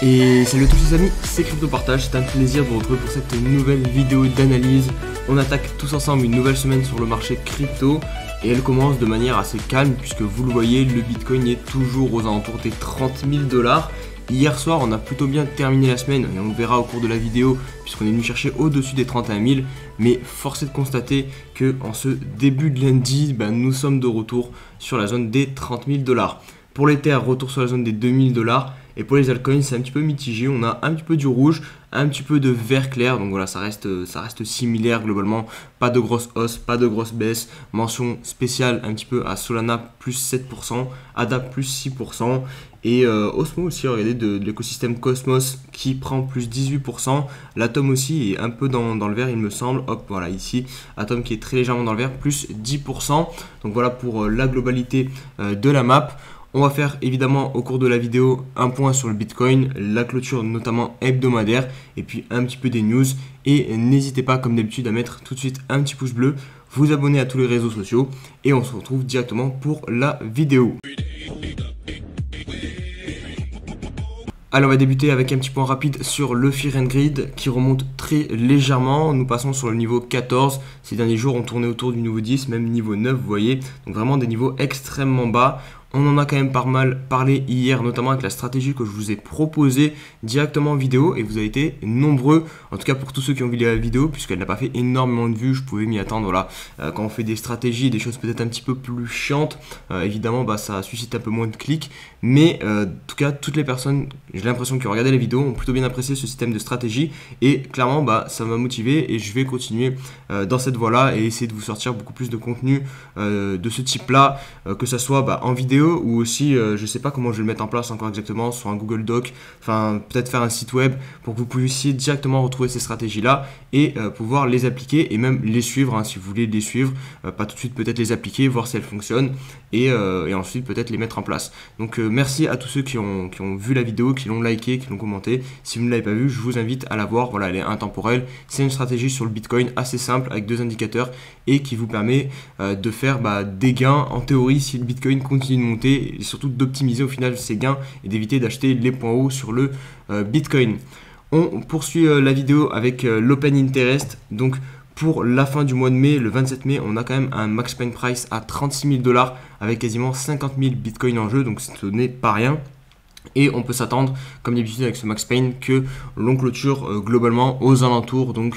Et salut à tous les amis, c'est Crypto Partage, c'est un plaisir de vous retrouver pour cette nouvelle vidéo d'analyse. On attaque tous ensemble une nouvelle semaine sur le marché crypto et elle commence de manière assez calme puisque vous le voyez, le Bitcoin est toujours aux alentours des 30 000 $. Hier soir, on a plutôt bien terminé la semaine et on le verra au cours de la vidéo puisqu'on est venu chercher au-dessus des 31 000. Mais force est de constater que en ce début de lundi, nous sommes de retour sur la zone des 30 000 $. Pour l'Ether, retour sur la zone des 2000 $. Et pour les altcoins, c'est un petit peu mitigé. On a un petit peu du rouge, un petit peu de vert clair. Donc voilà, ça reste similaire globalement. Pas de grosse hausse, pas de grosse baisse. Mention spéciale un petit peu à Solana plus 7%, ADA plus 6%. Et Osmo aussi, regardez, de l'écosystème Cosmos qui prend plus 18%. L'Atom aussi est un peu dans le vert, il me semble. Hop, voilà, ici, Atom qui est très légèrement dans le vert, plus 10%. Donc voilà pour la globalité de la map. On va faire évidemment au cours de la vidéo un point sur le Bitcoin, la clôture notamment hebdomadaire et puis un petit peu des news. Et n'hésitez pas comme d'habitude à mettre tout de suite un petit pouce bleu, vous abonner à tous les réseaux sociaux et on se retrouve directement pour la vidéo. Alors on va débuter avec un petit point rapide sur le Fear and Greed qui remonte très légèrement. Nous passons sur le niveau 14. Ces derniers jours on tournait autour du niveau 10, même niveau 9 vous voyez. Donc vraiment des niveaux extrêmement bas. On en a quand même pas mal parlé hier, notamment avec la stratégie que je vous ai proposée directement en vidéo et vous avez été nombreux, en tout cas pour tous ceux qui ont vu la vidéo, puisqu'elle n'a pas fait énormément de vues, je pouvais m'y attendre. Voilà. Quand on fait des stratégies, des choses peut-être un petit peu plus chiantes, évidemment ça suscite un peu moins de clics, mais en tout cas toutes les personnes, j'ai l'impression qui ont regardé la vidéo ont plutôt bien apprécié ce système de stratégie et clairement ça m'a motivé et je vais continuer dans cette voie-là et essayer de vous sortir beaucoup plus de contenu de ce type-là, que ça soit en vidéo ou aussi, je sais pas comment je vais le mettre en place encore exactement, sur un Google Doc, enfin peut-être faire un site web pour que vous puissiez directement retrouver ces stratégies-là et pouvoir les appliquer et même les suivre, si vous voulez les suivre, pas tout de suite peut-être les appliquer, voir si elles fonctionnent et ensuite peut-être les mettre en place. Donc merci à tous ceux qui ont vu la vidéo, qui l'ont liké, qui l'ont commenté. Si vous ne l'avez pas vu, je vous invite à la voir, voilà, elle est intemporelle. C'est une stratégie sur le Bitcoin assez simple avec deux indicateurs et qui vous permet de faire des gains en théorie si le Bitcoin continue de monter et surtout d'optimiser au final ces gains et d'éviter d'acheter les points hauts sur le Bitcoin. On poursuit la vidéo avec l'Open Interest. Donc pour la fin du mois de mai, le 27 mai, on a quand même un max spend price à 36 000 $ avec quasiment 50 000 bitcoins en jeu, donc ce n'est pas rien. Et on peut s'attendre, comme d'habitude avec ce max spend, que l'on clôture globalement aux alentours. Donc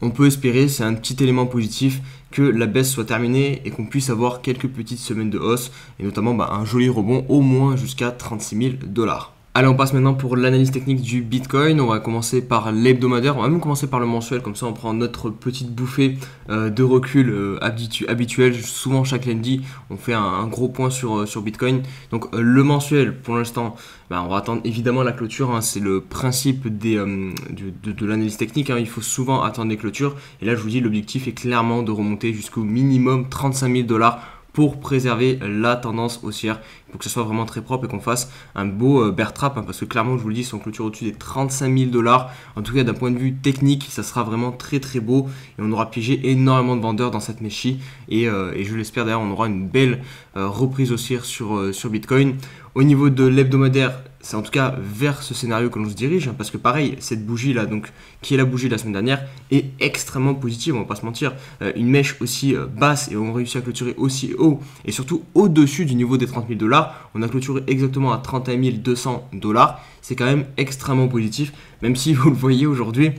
on peut espérer, c'est un petit élément positif, que la baisse soit terminée et qu'on puisse avoir quelques petites semaines de hausse et notamment un joli rebond au moins jusqu'à 36 000 $. Allez, on passe maintenant pour l'analyse technique du Bitcoin. On va commencer par l'hebdomadaire, on va même commencer par le mensuel, comme ça on prend notre petite bouffée de recul habituel. Souvent chaque lundi, on fait un gros point sur Bitcoin. Donc le mensuel, pour l'instant, on va attendre évidemment la clôture. C'est le principe de l'analyse technique. Il faut souvent attendre les clôtures. Et là, je vous dis, l'objectif est clairement de remonter jusqu'au minimum 35 000 $ pour préserver la tendance haussière. Il faut que ce soit vraiment très propre et qu'on fasse un beau bear trap, parce que clairement, je vous le dis, si on clôture au-dessus des 35 000 $, en tout cas d'un point de vue technique, ça sera vraiment très très beau et on aura piégé énormément de vendeurs dans cette mèche et je l'espère d'ailleurs, on aura une belle reprise haussière sur Bitcoin. Au niveau de l'hebdomadaire, c'est en tout cas vers ce scénario que l'on se dirige, parce que pareil, cette bougie là, donc qui est la bougie de la semaine dernière, est extrêmement positive, on va pas se mentir. Une mèche aussi basse et on réussit à clôturer aussi haut et surtout au-dessus du niveau des 30 000 $. On a clôturé exactement à 31 200 $. C'est quand même extrêmement positif, même si vous le voyez aujourd'hui,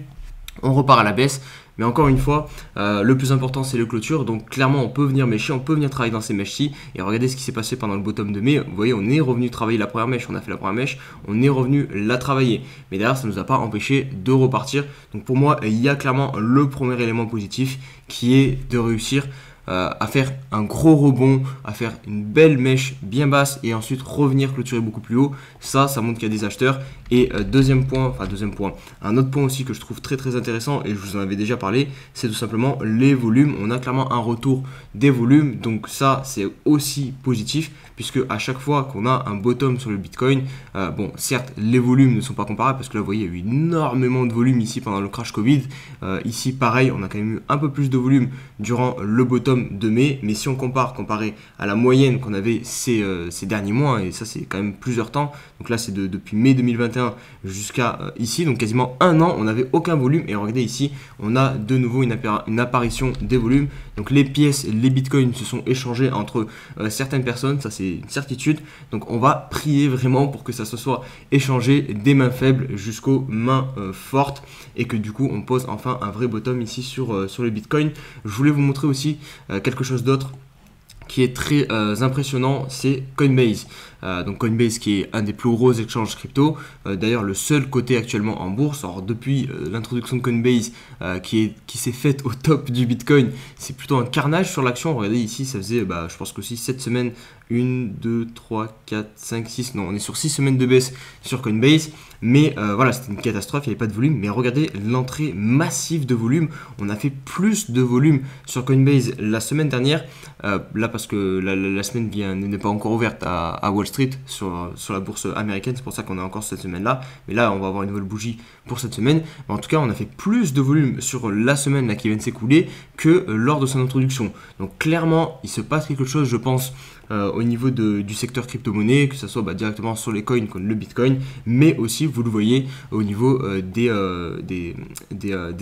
on repart à la baisse. Mais encore une fois, le plus important c'est le clôture. Donc clairement on peut venir mècher, on peut venir travailler dans ces mèches-ci. Et regardez ce qui s'est passé pendant le bottom de mai. Vous voyez, on est revenu travailler la première mèche, on a fait la première mèche, on est revenu la travailler. Mais derrière ça ne nous a pas empêché de repartir. Donc pour moi, il y a clairement le premier élément positif qui est de réussir à faire un gros rebond, à faire une belle mèche bien basse et ensuite revenir clôturer beaucoup plus haut. Ça montre qu'il y a des acheteurs. Et deuxième point, un autre point aussi que je trouve très très intéressant et je vous en avais déjà parlé, c'est tout simplement les volumes. On a clairement un retour des volumes, donc ça c'est aussi positif puisque à chaque fois qu'on a un bottom sur le Bitcoin, bon certes les volumes ne sont pas comparables parce que là vous voyez il y a eu énormément de volume ici pendant le crash Covid. Ici pareil, on a quand même eu un peu plus de volume durant le bottom bottom de mai, mais si on comparé à la moyenne qu'on avait ces derniers mois, et ça c'est quand même plusieurs temps, donc là c'est depuis mai 2021 jusqu'à ici, donc quasiment un an, on n'avait aucun volume, et regardez ici, on a de nouveau une apparition des volumes, donc les pièces, les bitcoins se sont échangés entre certaines personnes, ça c'est une certitude, donc on va prier vraiment pour que ça se soit échangé des mains faibles jusqu'aux mains fortes, et que du coup on pose enfin un vrai bottom ici sur le bitcoin. Je voulais vous montrer aussi quelque chose d'autre qui est très impressionnant, c'est Coinbase. Donc Coinbase qui est un des plus gros exchanges crypto, d'ailleurs le seul coté actuellement en bourse. Alors depuis l'introduction de Coinbase qui s'est faite au top du Bitcoin, c'est plutôt un carnage sur l'action. Regardez ici, ça faisait je pense qu'aussi 7 semaines, 1, 2, 3, 4, 5, 6, non on est sur 6 semaines de baisse sur Coinbase, mais voilà, c'était une catastrophe, il n'y avait pas de volume, mais regardez l'entrée massive de volume, on a fait plus de volume sur Coinbase la semaine dernière, là parce que la semaine n'est pas encore ouverte à Wall Street sur la bourse américaine, c'est pour ça qu'on a encore cette semaine là, mais là on va avoir une nouvelle bougie pour cette semaine, mais en tout cas on a fait plus de volume sur la semaine là, qui vient de s'écouler que lors de son introduction, donc clairement il se passe quelque chose je pense au niveau du secteur crypto-monnaie, que ce soit directement sur les coins comme le Bitcoin, mais aussi, vous le voyez, au niveau des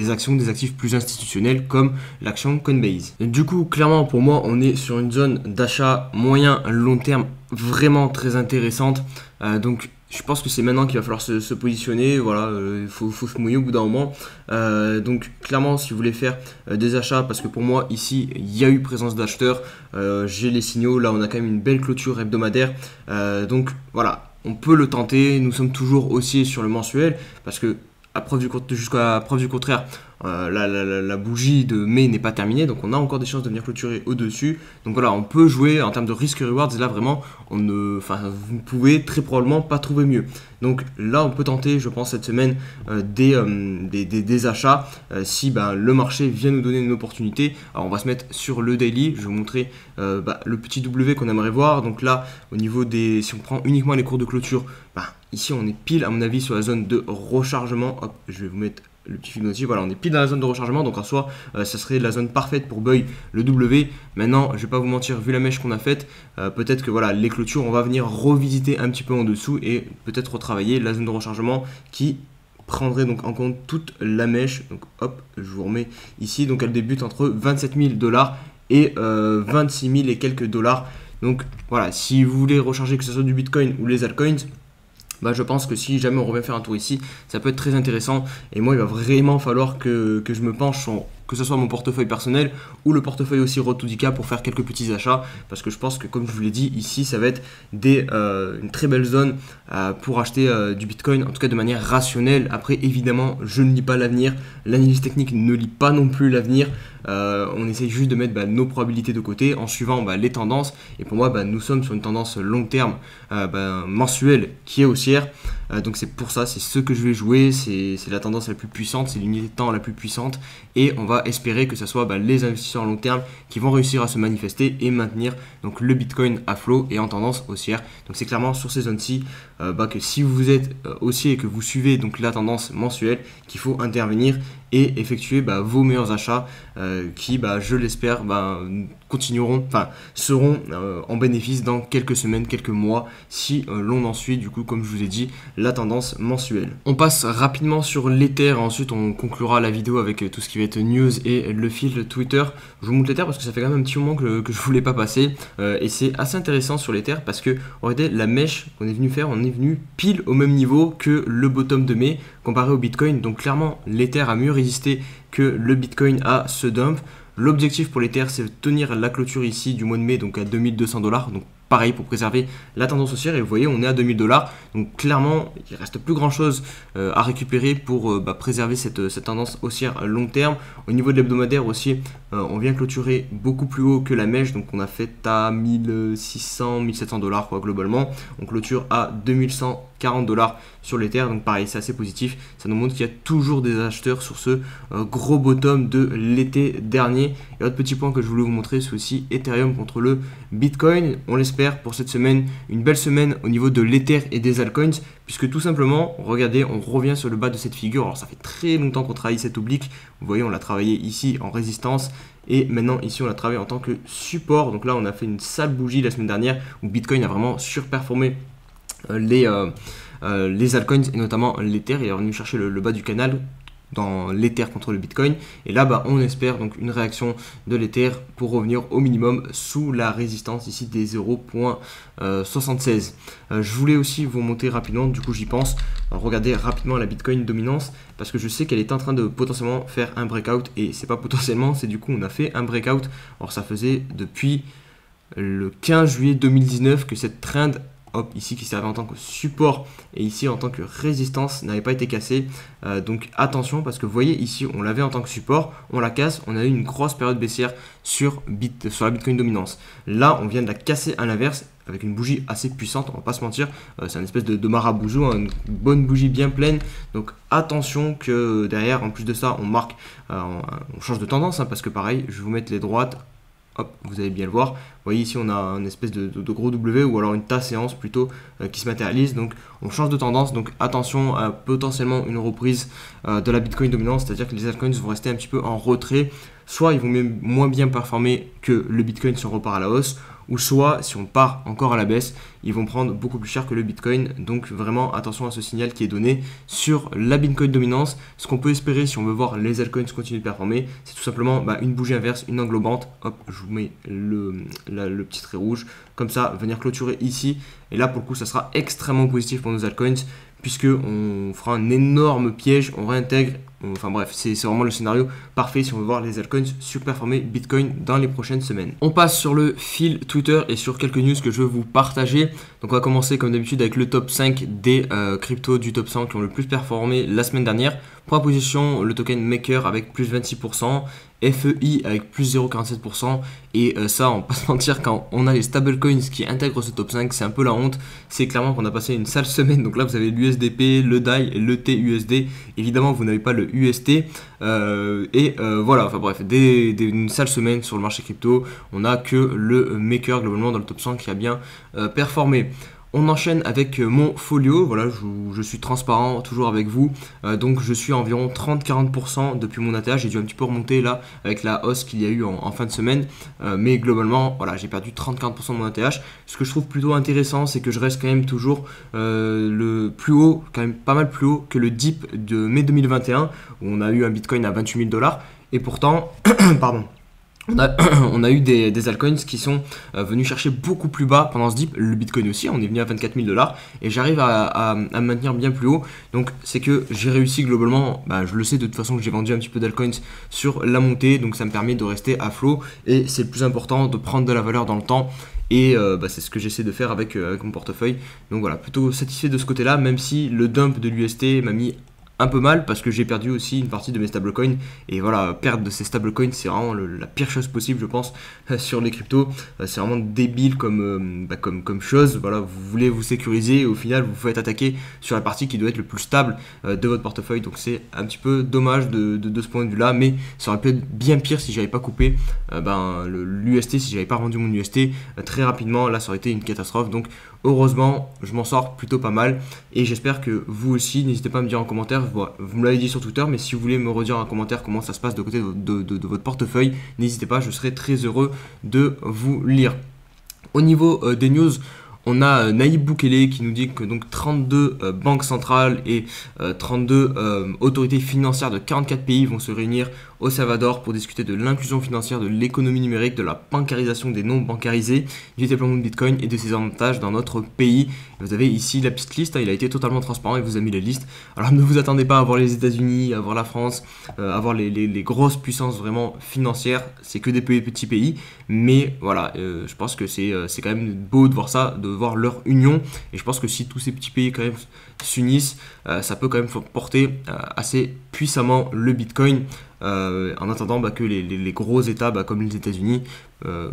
actions, des actifs plus institutionnels comme l'action Coinbase. Et du coup, clairement, pour moi, on est sur une zone d'achat moyen long terme vraiment très intéressante. Donc, je pense que c'est maintenant qu'il va falloir se positionner, voilà, il faut se mouiller au bout d'un moment. Donc clairement si vous voulez faire des achats, parce que pour moi ici il y a eu présence d'acheteurs, j'ai les signaux, là on a quand même une belle clôture hebdomadaire, donc voilà, on peut le tenter, nous sommes toujours haussiers sur le mensuel, parce que jusqu'à preuve du contraire, la bougie de mai n'est pas terminée, donc on a encore des chances de venir clôturer au-dessus. Donc voilà, on peut jouer en termes de risk-rewards, et là vraiment, vous ne pouvez très probablement pas trouver mieux. Donc là, on peut tenter, je pense, cette semaine des achats si le marché vient nous donner une opportunité. Alors on va se mettre sur le daily, je vais vous montrer le petit W qu'on aimerait voir. Donc là, au niveau si on prend uniquement les cours de clôture, ici on est pile à mon avis sur la zone de rechargement. Hop, je vais vous mettre le petit Fibonacci, voilà, on est pile dans la zone de rechargement, donc en soi, ça serait la zone parfaite pour buy le W. Maintenant, je vais pas vous mentir, vu la mèche qu'on a faite, peut-être que voilà, les clôtures, on va venir revisiter un petit peu en dessous et peut-être retravailler la zone de rechargement qui prendrait donc en compte toute la mèche. Donc hop, je vous remets ici, donc elle débute entre 27 000 $ et 26 000 et quelques dollars. Donc voilà, si vous voulez recharger que ce soit du Bitcoin ou les altcoins, je pense que si jamais on revient faire un tour ici, ça peut être très intéressant. Et moi, il va vraiment falloir que je me penche sur que ce soit mon portefeuille personnel ou le portefeuille aussi Road to 10K pour faire quelques petits achats. Parce que je pense que, comme je vous l'ai dit, ici, ça va être une très belle zone pour acheter du Bitcoin, en tout cas de manière rationnelle. Après, évidemment, je ne lis pas l'avenir. L'analyse technique ne lit pas non plus l'avenir. On essaye juste de mettre nos probabilités de côté en suivant les tendances. Et pour moi, nous sommes sur une tendance long terme mensuelle qui est haussière. Donc c'est pour ça, c'est ce que je vais jouer. C'est la tendance la plus puissante, c'est l'unité de temps la plus puissante. Et on va espérer que ce soit les investisseurs à long terme qui vont réussir à se manifester et maintenir donc le Bitcoin à flot et en tendance haussière. Donc c'est clairement sur ces zones-ci que si vous êtes haussier et que vous suivez donc la tendance mensuelle, qu'il faut intervenir et effectuer vos meilleurs achats qui, je l'espère, seront en bénéfice dans quelques semaines, quelques mois, si l'on en suit, du coup, comme je vous ai dit, la tendance mensuelle. On passe rapidement sur l'Ether, ensuite on conclura la vidéo avec tout ce qui va être news et le fil Twitter. Je vous montre l'Ether parce que ça fait quand même un petit moment que je voulais pas passer, et c'est assez intéressant sur l'Ether parce que, regardez, la mèche qu'on est venu faire, on est venu pile au même niveau que le bottom de mai, comparé au Bitcoin. Donc clairement, l'Ether a mieux résisté que le Bitcoin à ce dump. L'objectif pour l'Ether, c'est de tenir la clôture ici du mois de mai, donc à 2200 $. Donc pareil, pour préserver la tendance haussière. Et vous voyez, on est à 2000 $. Donc clairement, il ne reste plus grand chose à récupérer pour préserver cette tendance haussière long terme. Au niveau de l'hebdomadaire aussi, on vient clôturer beaucoup plus haut que la mèche. Donc on a fait à 1600, 1700 $ globalement. On clôture à 2100 $40 sur l'Ether. Donc pareil, c'est assez positif. Ça nous montre qu'il y a toujours des acheteurs sur ce gros bottom de l'été dernier. Et autre petit point que je voulais vous montrer, c'est aussi Ethereum contre le Bitcoin. On l'espère pour cette semaine, une belle semaine au niveau de l'Ether et des altcoins, puisque tout simplement, regardez, on revient sur le bas de cette figure. Alors ça fait très longtemps qu'on travaille cette oblique. Vous voyez, on l'a travaillé ici en résistance. Et maintenant, ici, on l'a travaillé en tant que support. Donc là, on a fait une sale bougie la semaine dernière où Bitcoin a vraiment surperformé les altcoins et notamment l'Ether. Il est revenu chercher le bas du canal dans l'Ether contre le Bitcoin. Et là, on espère donc une réaction de l'Ether pour revenir au minimum sous la résistance ici des 0.76. Je voulais aussi vous montrer rapidement, du coup j'y pense, regardez rapidement la Bitcoin dominance parce que je sais qu'elle est en train de potentiellement faire un breakout et c'est pas potentiellement, c'est du coup on a fait un breakout. Alors ça faisait depuis le 15 juillet 2019 que cette trend ici qui servait en tant que support et ici en tant que résistance n'avait pas été cassée, donc attention parce que vous voyez ici on l'avait en tant que support, on la casse, on a eu une grosse période baissière sur la Bitcoin dominance. Là on vient de la casser à l'inverse avec une bougie assez puissante, on va pas se mentir, c'est un espèce de maraboujou, hein, une bonne bougie bien pleine, donc attention que derrière en plus de ça on marque, on change de tendance, hein, parce que pareil je vais vous mettre les droites. Hop, vous allez bien le voir. Vous voyez ici on a une espèce de gros W ou alors une tasse séance plutôt qui se matérialise. Donc on change de tendance. Donc attention à potentiellement une reprise de la Bitcoin dominante. C'est-à-dire que les altcoins vont rester un petit peu en retrait. Soit ils vont moins bien performer que le Bitcoin si on repart à la hausse. Ou soit si on part encore à la baisse, ils vont prendre beaucoup plus cher que le Bitcoin. Donc vraiment attention à ce signal qui est donné sur la Bitcoin dominance. Ce qu'on peut espérer si on veut voir les altcoins continuer de performer, c'est tout simplement une bougie inverse, une englobante. Hop, je vous mets le petit trait rouge. Comme ça, venir clôturer ici. Et là pour le coup, ça sera extrêmement positif pour nos altcoins, puisque on fera un énorme piège, on réintègre. Enfin bref, c'est vraiment le scénario parfait si on veut voir les altcoins surperformer Bitcoin dans les prochaines semaines. On passe sur le fil Twitter et sur quelques news que je veux vous partager. Donc on va commencer comme d'habitude avec le top 5 des cryptos du top 100 qui ont le plus performé la semaine dernière. Première position, le token Maker avec plus 26%, FEI avec plus 0,47%. Et ça, on va pas se mentir, quand on a les stablecoins qui intègrent ce top 5, c'est un peu la honte. C'est clairement qu'on a passé une sale semaine. Donc là, vous avez l'USDP, le DAI et le TUSD. Évidemment, vous n'avez pas le UST. Voilà, enfin bref, une sale semaine sur le marché crypto. On n'a que le Maker globalement dans le top 100 qui a bien performé. On enchaîne avec mon folio, voilà, je suis transparent toujours avec vous, donc je suis à environ 30-40% depuis mon ATH, j'ai dû un petit peu remonter là avec la hausse qu'il y a eu en fin de semaine, mais globalement, voilà, j'ai perdu 30-40% de mon ATH. Ce que je trouve plutôt intéressant, c'est que je reste quand même toujours le plus haut, quand même pas mal plus haut que le dip de mai 2021, où on a eu un Bitcoin à 28 000 $, et pourtant, pardon. On a eu des altcoins qui sont venus chercher beaucoup plus bas pendant ce dip. Le Bitcoin aussi, on est venu à 24 000 $, et j'arrive à me maintenir bien plus haut. Donc c'est que j'ai réussi globalement, je le sais de toute façon que j'ai vendu un petit peu d'altcoins sur la montée, donc ça me permet de rester à flot, et c'est le plus important de prendre de la valeur dans le temps. Et c'est ce que j'essaie de faire avec mon portefeuille. Donc voilà, plutôt satisfait de ce côté là, même si le dump de l'UST m'a mis un peu mal parce que j'ai perdu aussi une partie de mes stablecoins, et voilà, perdre de ces stablecoins c'est vraiment la pire chose possible je pense sur les cryptos. C'est vraiment débile comme chose. Voilà, vous voulez vous sécuriser et au final vous vous faites attaquer sur la partie qui doit être le plus stable de votre portefeuille, donc c'est un petit peu dommage de ce point de vue là, mais ça aurait pu être bien pire si j'avais pas coupé l'UST, si j'avais pas vendu mon UST très rapidement. Là ça aurait été une catastrophe, donc heureusement je m'en sors plutôt pas mal, et j'espère que vous aussi. N'hésitez pas à me dire en commentaire, vous me l'avez dit sur Twitter, mais si vous voulez me redire en commentaire comment ça se passe de côté de votre portefeuille, n'hésitez pas, je serai très heureux de vous lire. Au niveau des news, on a Nayib Bukele qui nous dit que donc 32 banques centrales et 32 autorités financières de 44 pays vont se réunir au Salvador pour discuter de l'inclusion financière, de l'économie numérique, de la bancarisation des non bancarisés, du déploiement de Bitcoin et de ses avantages dans notre pays. Vous avez ici la petite liste, il a été totalement transparent et vous a mis les listes. Alors ne vous attendez pas à voir les États-Unis, à voir la France, à voir les grosses puissances vraiment financières, c'est que des petits pays, mais voilà, je pense que c'est quand même beau de voir ça, de voir leur union, et je pense que si tous ces petits pays quand même s'unissent, ça peut quand même porter assez puissamment le Bitcoin. En attendant que les gros États comme les États-Unis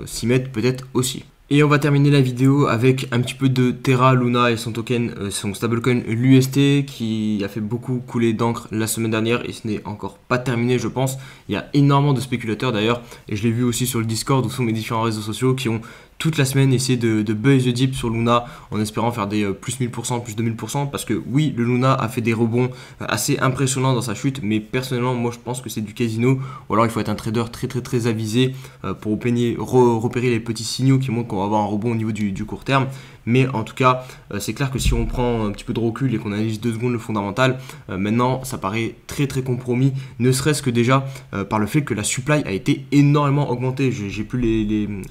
s'y mettent peut-être aussi. Et on va terminer la vidéo avec un petit peu de Terra Luna et son token, son stablecoin l'UST qui a fait beaucoup couler d'encre la semaine dernière et ce n'est encore pas terminé je pense. Il y a énormément de spéculateurs d'ailleurs et je l'ai vu aussi sur le Discord où sont mes différents réseaux sociaux qui ont toute la semaine essayé de buzz the dip sur Luna en espérant faire des plus 1000%, plus 2000% parce que oui, le Luna a fait des rebonds assez impressionnants dans sa chute, mais personnellement, moi je pense que c'est du casino ou alors il faut être un trader très avisé pour repérer les petits signaux qui montrent qu'on va avoir un rebond au niveau du court terme. Mais en tout cas, c'est clair que si on prend un petit peu de recul et qu'on analyse 2 secondes le fondamental, maintenant ça paraît très compromis, ne serait-ce que déjà par le fait que la supply a été énormément augmentée. J'ai plus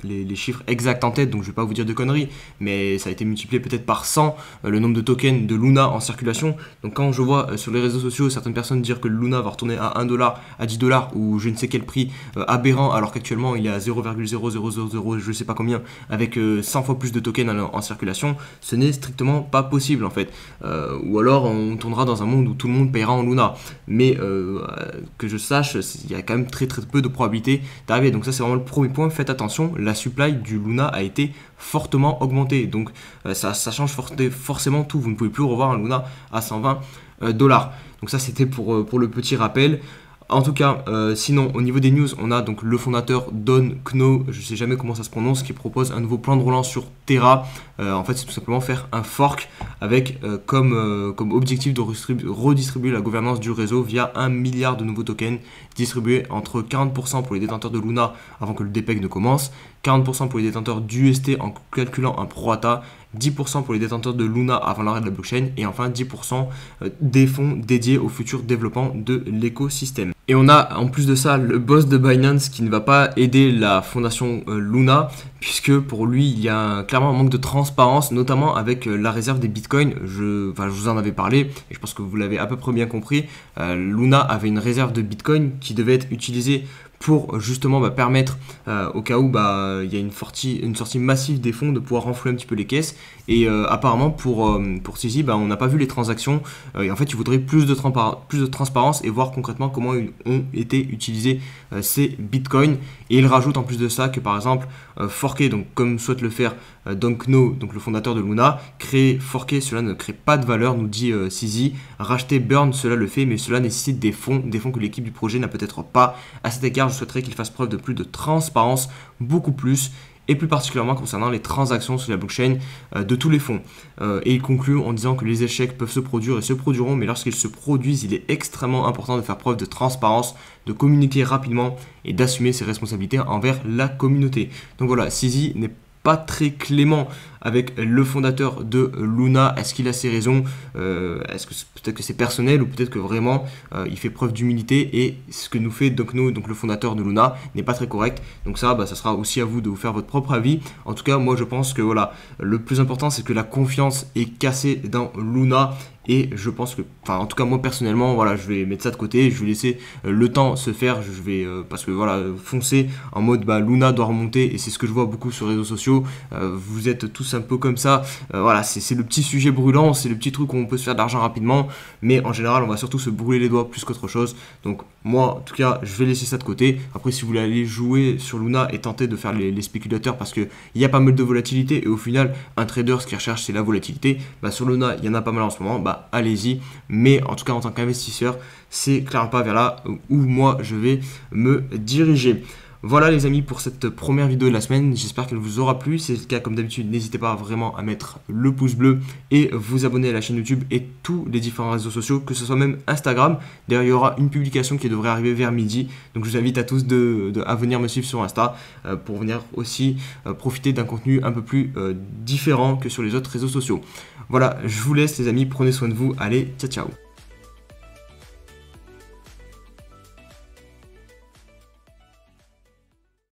les chiffres exacts en tête, donc je vais pas vous dire de conneries, mais ça a été multiplié peut-être par 100 le nombre de tokens de Luna en circulation. Donc quand je vois sur les réseaux sociaux certaines personnes dire que le Luna va retourner à 1$, à 10$ ou je ne sais quel prix aberrant, alors qu'actuellement il est à 0,0000 je sais pas combien, avec 100 fois plus de tokens en circulation, ce n'est strictement pas possible en fait. Ou alors on tournera dans un monde où tout le monde payera en Luna. Mais que je sache, il y a quand même très peu de probabilité d'arriver. Donc ça c'est vraiment le premier point, faites attention, la supply du Luna a été fortement augmentée. Donc ça change forcément tout, vous ne pouvez plus revoir un Luna à 120$. Donc ça c'était pour le petit rappel. En tout cas, sinon au niveau des news, on a donc le fondateur Don Kno, je sais jamais comment ça se prononce, qui propose un nouveau plan de relance sur Terra. En fait, c'est tout simplement faire un fork avec comme objectif de redistribuer la gouvernance du réseau via 1 milliard de nouveaux tokens distribués entre 40% pour les détenteurs de Luna avant que le DPEG ne commence, 40% pour les détenteurs d'UST en calculant un prorata, 10% pour les détenteurs de Luna avant l'arrêt de la blockchain et enfin 10% des fonds dédiés au futur développement de l'écosystème. Et on a en plus de ça le boss de Binance qui ne va pas aider la fondation Luna puisque pour lui il y a clairement un manque de transparence, notamment avec la réserve des bitcoins. Je vous en avais parlé et je pense que vous l'avez à peu près bien compris. Luna avait une réserve de bitcoin qui devait être utilisée pour justement permettre au cas où il y a une sortie massive des fonds de pouvoir renflouer un petit peu les caisses. Et apparemment pour CZ, on n'a pas vu les transactions et en fait il voudrait plus de transparence et voir concrètement comment ont été utilisés ces bitcoins. Et il rajoute en plus de ça que par exemple forquer, donc comme souhaite le faire Don Kno, donc le fondateur de Luna, forquer cela ne crée pas de valeur, nous dit CZ. Racheter Burn, cela le fait, mais cela nécessite des fonds que l'équipe du projet n'a peut-être pas. À cet égard, je souhaiterais qu'il fasse preuve de plus de transparence, beaucoup plus, et plus particulièrement concernant les transactions sur la blockchain de tous les fonds. Et il conclut en disant que les échecs peuvent se produire et se produiront, mais lorsqu'ils se produisent, il est extrêmement important de faire preuve de transparence, de communiquer rapidement et d'assumer ses responsabilités envers la communauté. Donc voilà, CZ n'est pas très clément avec le fondateur de Luna. Est-ce qu'il a ses raisons? Est-ce que peut-être que c'est personnel ou peut-être que vraiment il fait preuve d'humilité et ce que nous fait Don Kno, donc le fondateur de Luna, n'est pas très correct. Donc ça sera aussi à vous de vous faire votre propre avis. En tout cas, moi je pense que voilà, le plus important c'est que la confiance est cassée dans Luna. Et je pense que, en tout cas moi personnellement, voilà, je vais mettre ça de côté, je vais laisser le temps se faire, je vais, parce que voilà, foncer en mode Luna doit remonter, et c'est ce que je vois beaucoup sur les réseaux sociaux, vous êtes tous un peu comme ça, voilà, c'est le petit sujet brûlant, c'est le petit truc où on peut se faire de l'argent rapidement, mais en général on va surtout se brûler les doigts plus qu'autre chose. Donc moi en tout cas je vais laisser ça de côté. Après si vous voulez aller jouer sur Luna et tenter de faire les spéculateurs parce qu'il y a pas mal de volatilité, et au final un trader ce qu'il recherche c'est la volatilité, sur Luna il y en a pas mal en ce moment, allez-y, mais en tout cas en tant qu'investisseur c'est clairement pas vers là où moi je vais me diriger. Voilà les amis pour cette première vidéo de la semaine, j'espère qu'elle vous aura plu. Si c'est le cas, comme d'habitude, n'hésitez pas vraiment à mettre le pouce bleu et vous abonner à la chaîne YouTube et tous les différents réseaux sociaux, que ce soit même Instagram. D'ailleurs il y aura une publication qui devrait arriver vers midi, donc je vous invite à tous à venir me suivre sur Insta pour venir aussi profiter d'un contenu un peu plus différent que sur les autres réseaux sociaux. Voilà, je vous laisse les amis, prenez soin de vous, allez, ciao ciao.